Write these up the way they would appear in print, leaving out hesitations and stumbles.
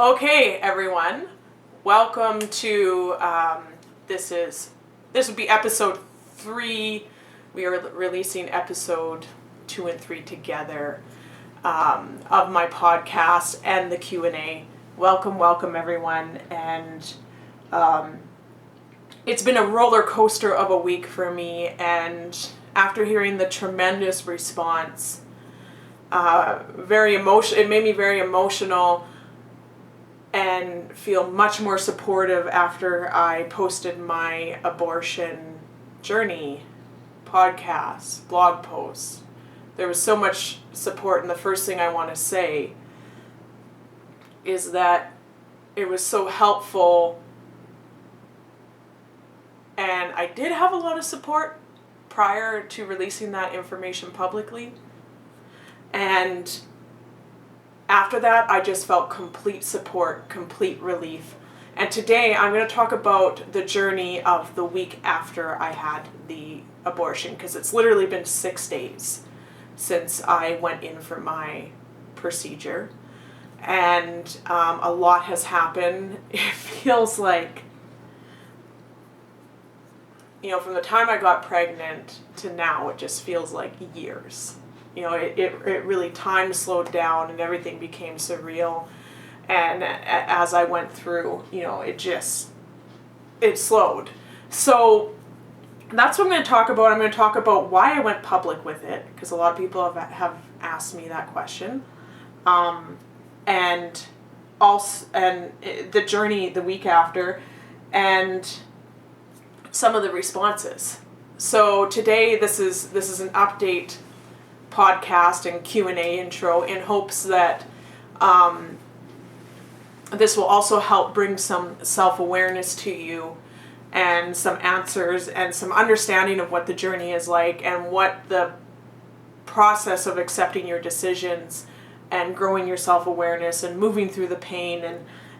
Okay, everyone, welcome to this would be episode 3. We are releasing episode 2 and 3 together of my podcast and the Q&A. Welcome, everyone, and it's been a roller coaster of a week for me. And after hearing the tremendous response, it made me very emotional and feel much more supportive after I posted my abortion journey podcast, blog posts. There was so much support, and the first thing I want to say is that it was so helpful, and I did have a lot of support prior to releasing that information publicly, and after that, I just felt complete support, complete relief. And today I'm going to talk about the journey of the week after I had the abortion, because it's literally been 6 days since I went in for my procedure. And a lot has happened. It feels like, from the time I got pregnant to now, it just feels like years. It really, time slowed down and everything became surreal. And as I went through, it slowed. So that's what I'm going to talk about. I'm going to talk about why I went public with it, because a lot of people have asked me that question. And the journey the week after, and some of the responses. So today, this is an update podcast and Q&A intro in hopes that this will also help bring some self-awareness to you and some answers and some understanding of what the journey is like and what the process of accepting your decisions and growing your self-awareness and moving through the pain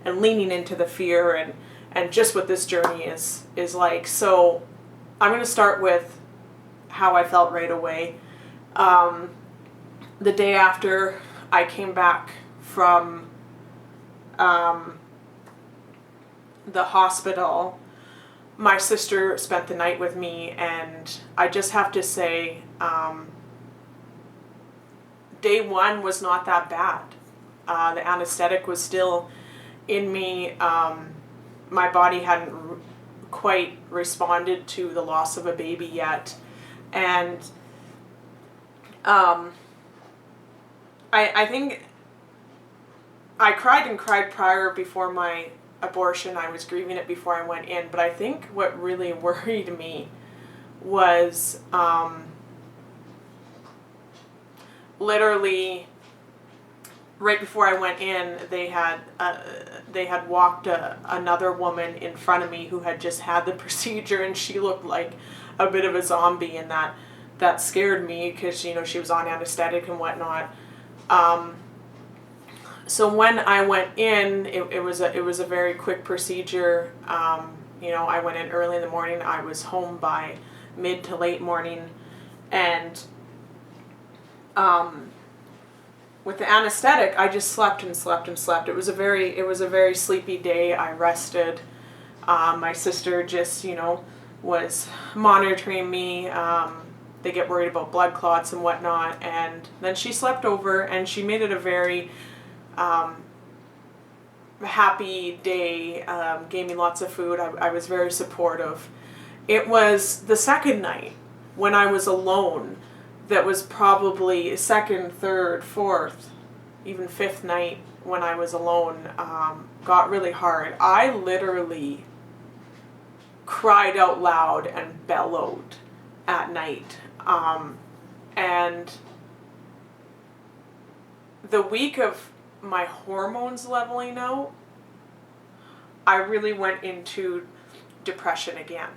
and leaning into the fear and just what this journey is like. So I'm going to start with how I felt right away. The day after I came back from the hospital, my sister spent the night with me, and I just have to say, day 1 was not that bad. The anesthetic was still in me. My body hadn't quite responded to the loss of a baby yet, and I think I cried before my abortion. I was grieving it before I went in, but I think what really worried me was literally right before I went in, they had walked another woman in front of me who had just had the procedure, and she looked like a bit of a zombie, and that scared me because she was on anesthetic and whatnot. So when I went in, it was a very quick procedure. I went in early in the morning. I was home by mid to late morning, and with the anesthetic, I just slept and slept and slept. It was a very sleepy day. I rested. My sister just was monitoring me. They get worried about blood clots and whatnot, and then she slept over, and she made it a very happy day, gave me lots of food. I was very supportive. It was the second night when I was alone that was probably second, third, fourth, even fifth night when I was alone, got really hard. I literally cried out loud and bellowed at night. And the week of my hormones leveling out, I really went into depression again.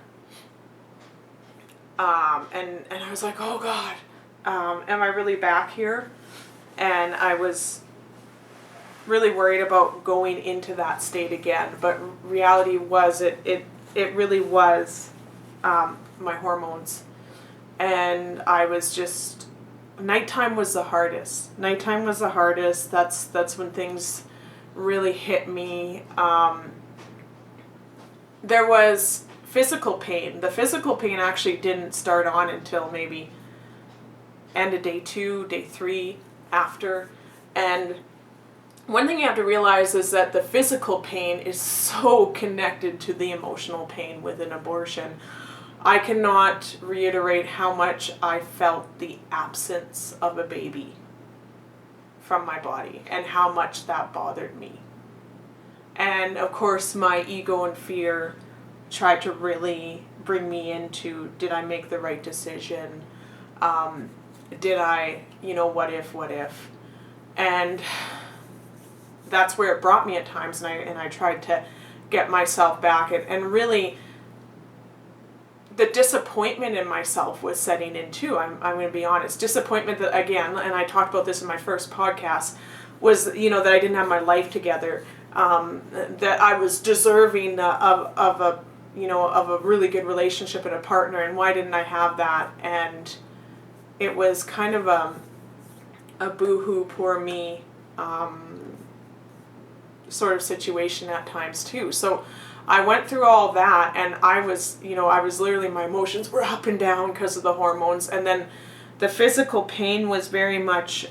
And I was like, oh God, am I really back here? And I was really worried about going into that state again. But reality was it really was my hormones. And I was just, nighttime was the hardest. That's when things really hit me. There was physical pain. The physical pain actually didn't start on until maybe end of day 2, day 3 after. And one thing you have to realize is that the physical pain is so connected to the emotional pain with an abortion. I cannot reiterate how much I felt the absence of a baby from my body and how much that bothered me. And of course, my ego and fear tried to really bring me into, did I make the right decision? Did I, what if? And that's where it brought me at times, and I tried to get myself back, and really the disappointment in myself was setting in too. I'm going to be honest. Disappointment that, again, and I talked about this in my first podcast, was, that I didn't have my life together, that I was deserving of a really good relationship and a partner, and why didn't I have that? And it was kind of a boo-hoo, poor me sort of situation at times too. So I went through all that, and I was literally, my emotions were up and down because of the hormones. And then the physical pain was very much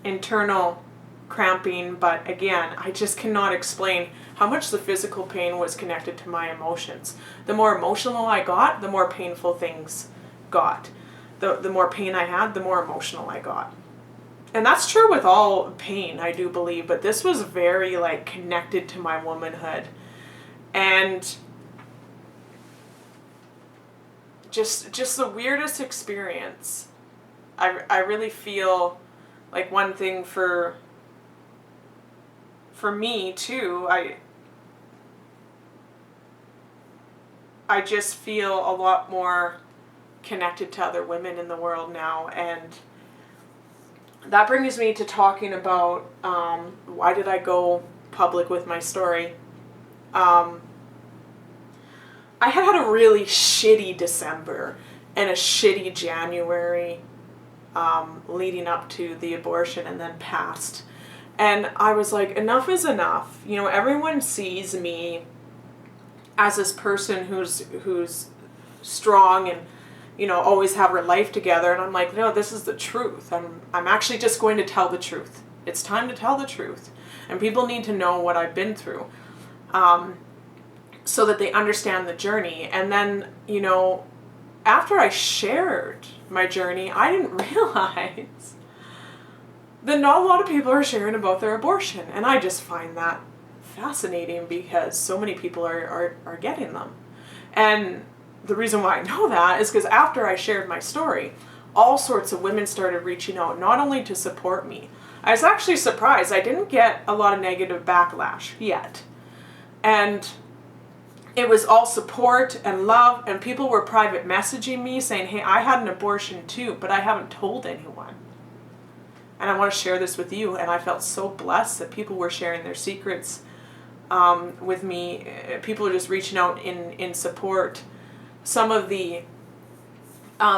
internal cramping. But again, I just cannot explain how much the physical pain was connected to my emotions. The more emotional I got, the more painful things got. The more pain I had, the more emotional I got. And that's true with all pain, I do believe. But this was very connected to my womanhood. And just the weirdest experience. I really feel like one thing for me too, I just feel a lot more connected to other women in the world now. And that brings me to talking about why did I go public with my story. I had a really shitty December and a shitty January leading up to the abortion, and then past. And I was like, enough is enough. Everyone sees me as this person who's strong and always have her life together, and I'm like, no, this is the truth. I'm actually just going to tell the truth. It's time to tell the truth, and people need to know what I've been through. So that they understand the journey. And then, after I shared my journey, I didn't realize that not a lot of people are sharing about their abortion. And I just find that fascinating, because so many people are getting them. And the reason why I know that is because after I shared my story, all sorts of women started reaching out, not only to support me. I was actually surprised. I didn't get a lot of negative backlash yet. And it was all support and love, and people were private messaging me saying, hey, I had an abortion too, but I haven't told anyone. And I want to share this with you. And I felt so blessed that people were sharing their secrets with me. People were just reaching out in support. Some of the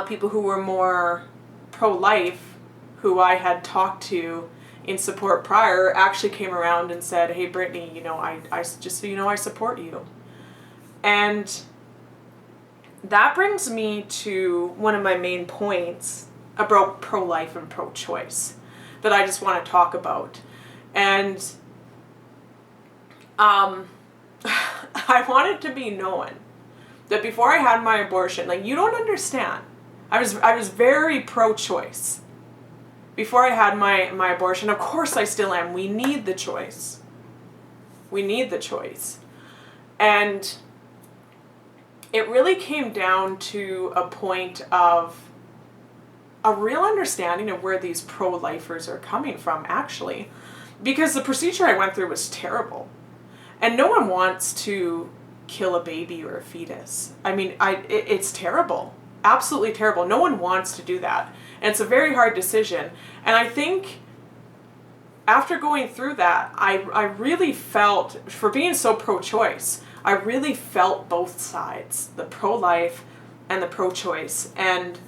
people who were more pro-life, who I had talked to in support prior, actually came around and said, hey, Brittany, I just so you know, I support you. And that brings me to one of my main points about pro-life and pro-choice that I just want to talk about. And I want it to be known that before I had my abortion, you don't understand. I was very pro-choice before I had my abortion. Of course I still am. We need the choice. We need the choice. And it really came down to a point of a real understanding of where these pro-lifers are coming from, actually. Because the procedure I went through was terrible. And no one wants to kill a baby or a fetus. I mean, it's terrible. Absolutely terrible. No one wants to do that. And it's a very hard decision. And I think after going through that, I really felt, for being so pro-choice, I really felt both sides, the pro-life and the pro-choice. And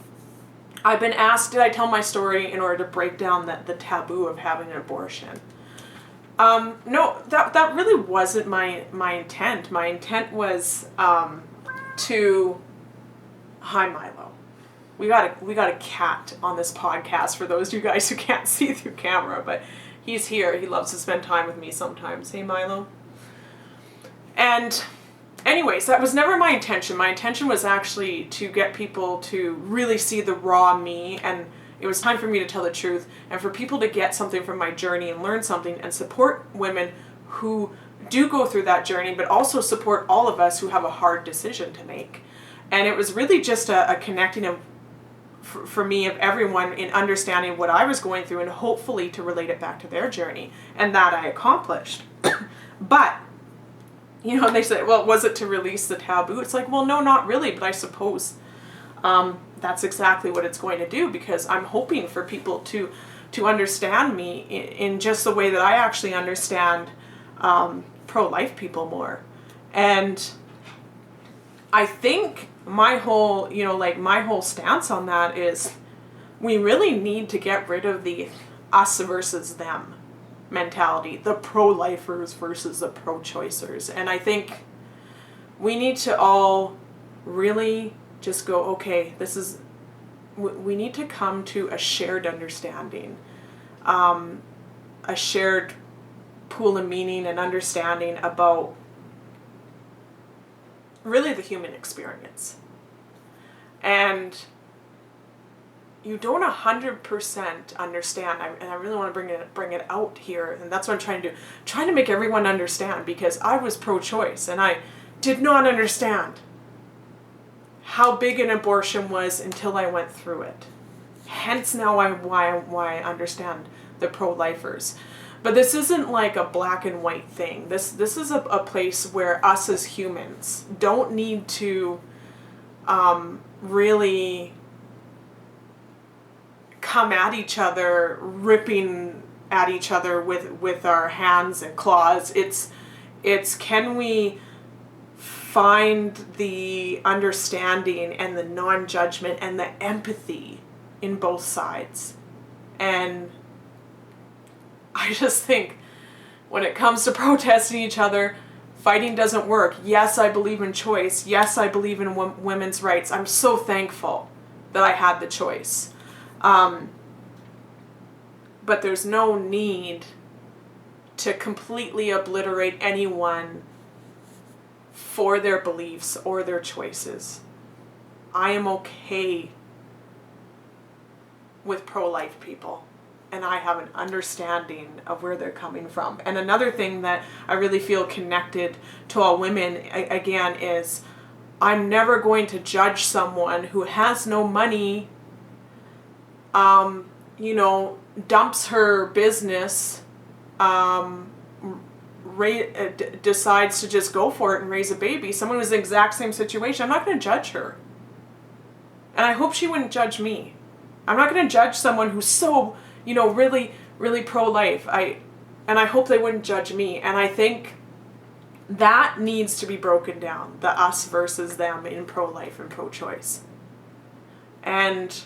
I've been asked, did I tell my story in order to break down the taboo of having an abortion? No, that really wasn't my intent. My intent was to, hi Milo. We got a cat on this podcast for those of you guys who can't see through camera, but he's here. He loves to spend time with me sometimes. Hey Milo. And anyways, that was never my intention. My intention was actually to get people to really see the raw me, and it was time for me to tell the truth and for people to get something from my journey and learn something and support women who do go through that journey, but also support all of us who have a hard decision to make. And it was really just a connecting of, for me, of everyone in understanding what I was going through and hopefully to relate it back to their journey. And that I accomplished. But, you know, they say, well, was it to release the taboo? It's like, well, no, not really, but I suppose that's exactly what it's going to do, because I'm hoping for people to understand me in just the way that I actually understand pro-life people more. And I think my whole, you know, like my whole stance on that is we really need to get rid of the us versus them mentality, the pro-lifers versus the pro-choicers. And I think we need to all really just go, okay, we need to come to a shared understanding, a shared pool of meaning and understanding about really the human experience. And you don't 100% understand, and I really want to bring it out here, and that's what I'm trying to do, trying to make everyone understand, because I was pro-choice and I did not understand how big an abortion was until I went through it. Hence now why I understand the pro-lifers. But this isn't like a black and white thing. This is a place where us as humans don't need to really come at each other, ripping at each other with our hands and claws. It's can we find the understanding and the non-judgment and the empathy in both sides. And I just think when it comes to protesting each other, fighting doesn't work. Yes, I believe in choice. Yes, I believe in women's rights. I'm so thankful that I had the choice. But there's no need to completely obliterate anyone for their beliefs or their choices. I am okay with pro-life people, and I have an understanding of where they're coming from. And another thing that I really feel connected to all women, again, is I'm never going to judge someone who has no money, dumps her business, decides to just go for it and raise a baby. Someone who's in the exact same situation, I'm not going to judge her. And I hope she wouldn't judge me. I'm not going to judge someone who's so, really, really pro-life. And I hope they wouldn't judge me. And I think that needs to be broken down, the us versus them in pro-life and pro-choice. And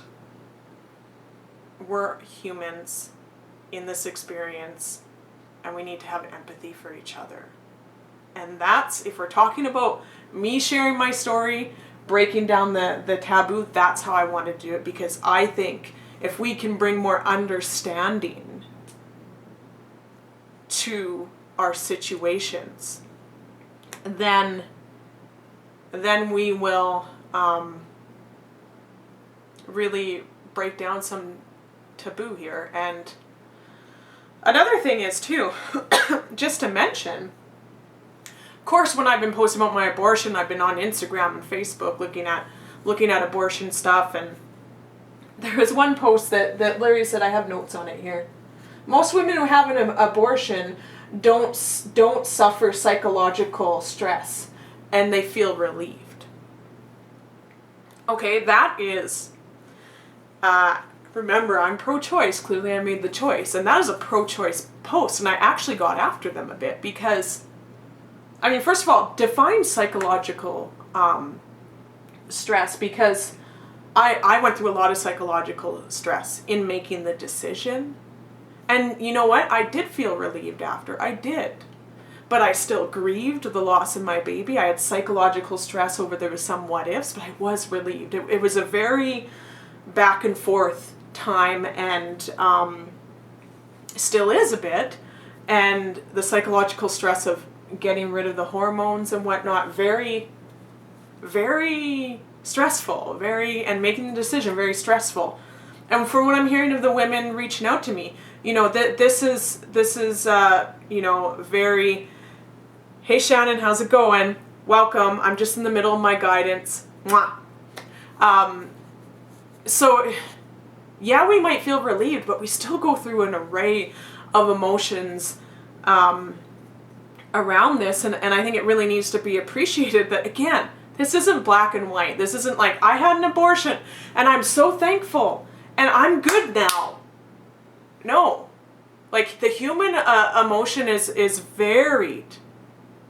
we're humans in this experience, and we need to have empathy for each other. And that's, if we're talking about me sharing my story, breaking down the taboo, that's how I want to do it, because I think if we can bring more understanding to our situations, then we will really break down some taboo here. And another thing is too, just to mention, of course, when I've been posting about my abortion, I've been on Instagram and Facebook looking at abortion stuff, and there was one post that Larry said, I have notes on it here. Most women who have an abortion don't suffer psychological stress, and they feel relieved. Okay, that is, remember, I'm pro-choice. Clearly I made the choice, and that is a pro-choice post, and I actually got after them a bit because, first of all, define psychological stress, because I went through a lot of psychological stress in making the decision, And you know what? I did feel relieved after. I did. But I still grieved the loss of my baby. I had psychological stress over there was some what ifs, but I was relieved. It was a very back and forth time, and still is a bit. And the psychological stress of getting rid of the hormones and whatnot, very, very stressful, and making the decision very stressful. And from what I'm hearing of the women reaching out to me, this is very, hey Shannon, how's it going? Welcome. I'm just in the middle of my guidance. Mwah. So yeah, we might feel relieved, but we still go through an array of emotions around this, and I think it really needs to be appreciated that, again, this isn't black and white. This isn't like, I had an abortion and I'm so thankful and I'm good now. No. Like, the human emotion is varied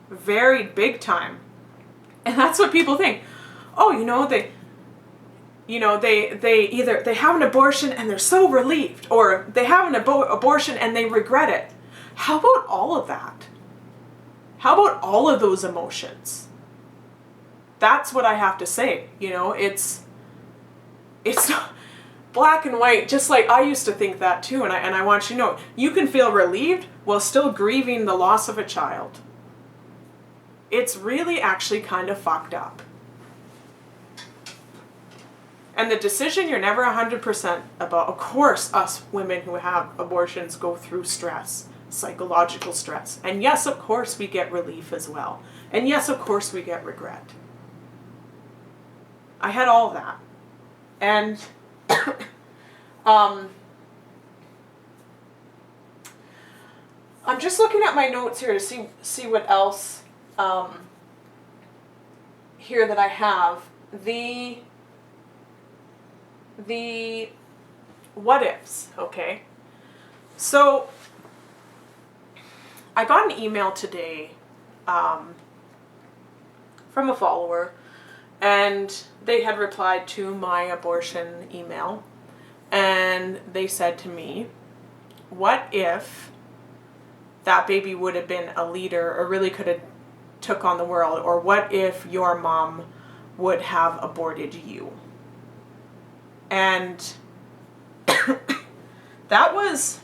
big time. And that's what people think. Oh, they either they have an abortion and they're so relieved, or they have an abortion and they regret it. How about all of that? How about all of those emotions? That's what I have to say. It's not black and white, just like I used to think that too. And I want you to know, you can feel relieved while still grieving the loss of a child. It's really actually kind of fucked up. And the decision, you're never 100% about. Of course, us women who have abortions go through stress, psychological stress. And yes, of course, we get relief as well. And yes, of course, we get regret. I had all of that. And I'm just looking at my notes here to see what else here that I have. The what ifs, okay? So I got an email today from a follower, and they had replied to my abortion email, and they said to me, what if that baby would have been a leader or really could have took on the world, or what if your mom would have aborted you? And that was,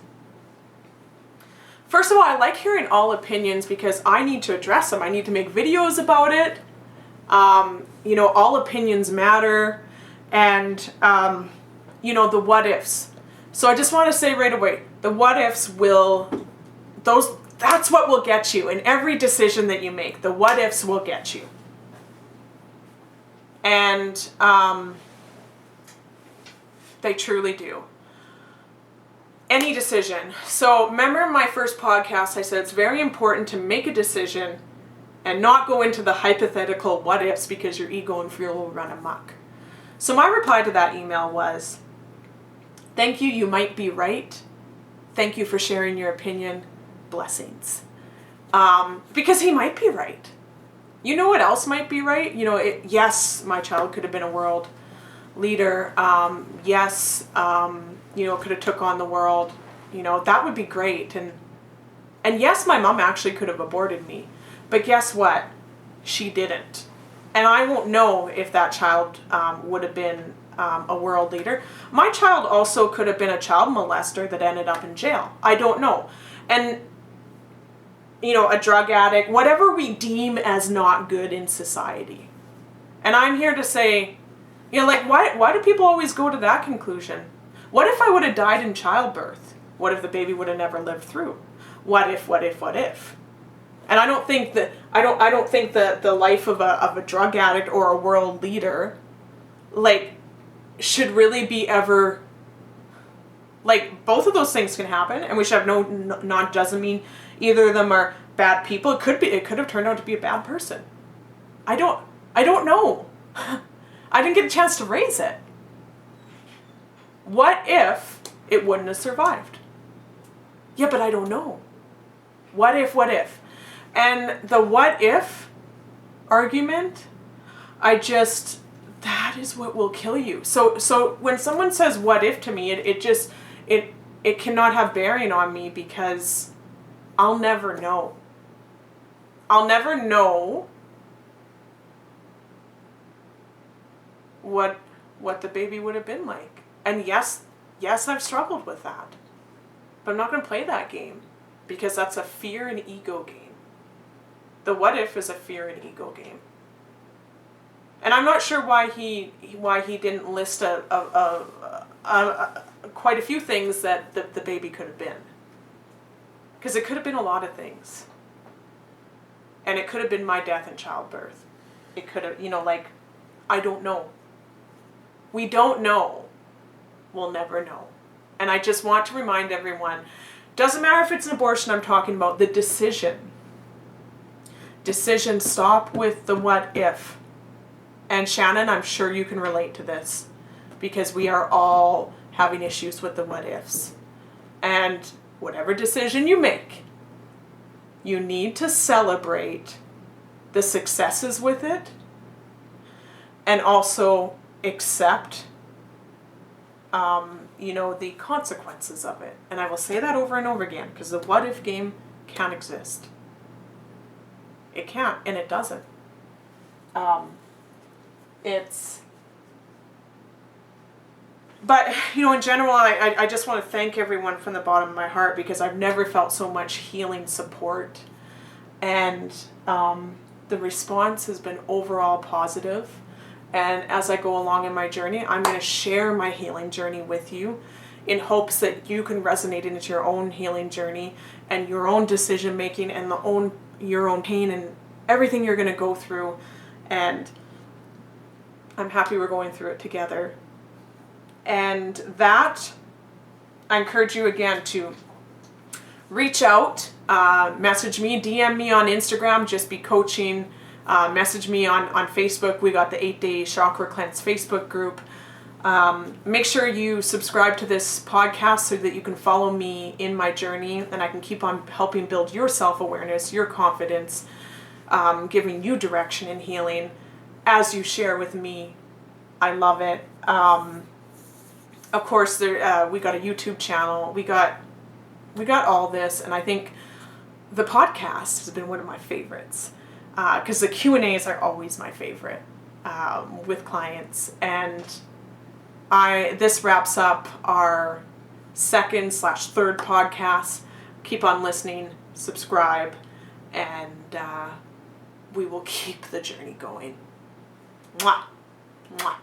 first of all, I like hearing all opinions because I need to address them. I need to make videos about it. All opinions matter, and the what ifs. So I just want to say right away, the what ifs that's what will get you in every decision that you make. The what ifs will get you. And they truly do. Any decision. So remember in my first podcast, I said it's very important to make a decision and not go into the hypothetical what ifs because your ego and fear will run amok. So my reply to that email was, thank you, you might be right. Thank you for sharing your opinion. Blessings. Because he might be right. You know what else might be right? Yes, my child could have been a world leader. Yes, could have took on the world. That would be great. And yes, my mom actually could have aborted me. But guess what? She didn't. And I won't know if that child would have been a world leader. My child also could have been a child molester that ended up in jail. I don't know. And a drug addict, whatever we deem as not good in society. And I'm here to say, why do people always go to that conclusion? What if I would have died in childbirth? What if the baby would have never lived through? What if? And I don't think that the life of a drug addict or a world leader should really be ever, both of those things can happen, and we should have not doesn't mean either of them are bad people. It could have turned out to be a bad person. I don't know. I didn't get a chance to raise it. What if it wouldn't have survived? Yeah, but I don't know. What if? And the what if argument, that is what will kill you. So when someone says what if to me, it it cannot have bearing on me because I'll never know. I'll never know what the baby would have been like. And yes, I've struggled with that. But I'm not going to play that game because that's a fear and ego game. The what if is a fear and ego game. And I'm not sure why he didn't list quite a few things that the baby could have been. Because it could have been a lot of things. And it could have been my death in childbirth. It could have, I don't know. We don't know. We'll never know. And I just want to remind everyone, doesn't matter if it's an abortion I'm talking about, the decision. Stop with the what if. And Shannon, I'm sure you can relate to this because we are all having issues with the what ifs. And whatever decision you make, you need to celebrate the successes with it and also accept the consequences of it. And I will say that over and over again because the what if game can't exist. It can't, and it doesn't. But, in general, I just want to thank everyone from the bottom of my heart because I've never felt so much healing support. And the response has been overall positive. And as I go along in my journey, I'm going to share my healing journey with you in hopes that you can resonate into your own healing journey and your own decision making and your own pain and everything you're going to go through. And I'm happy we're going through it together. And that, I encourage you again to reach out, message me, DM me on Instagram, Just Be Coaching. Message me on Facebook. We got the 8-Day Chakra Cleanse Facebook group. Make sure you subscribe to this podcast so that you can follow me in my journey and I can keep on helping build your self-awareness, your confidence, giving you direction and healing as you share with me. I love it. Of course, we got a YouTube channel. We got all this, and I think the podcast has been one of my favorites. Because the Q&As are always my favorite with clients. And this wraps up our 2nd/3rd podcast. Keep on listening, subscribe, and we will keep the journey going. Mwah! Mwah!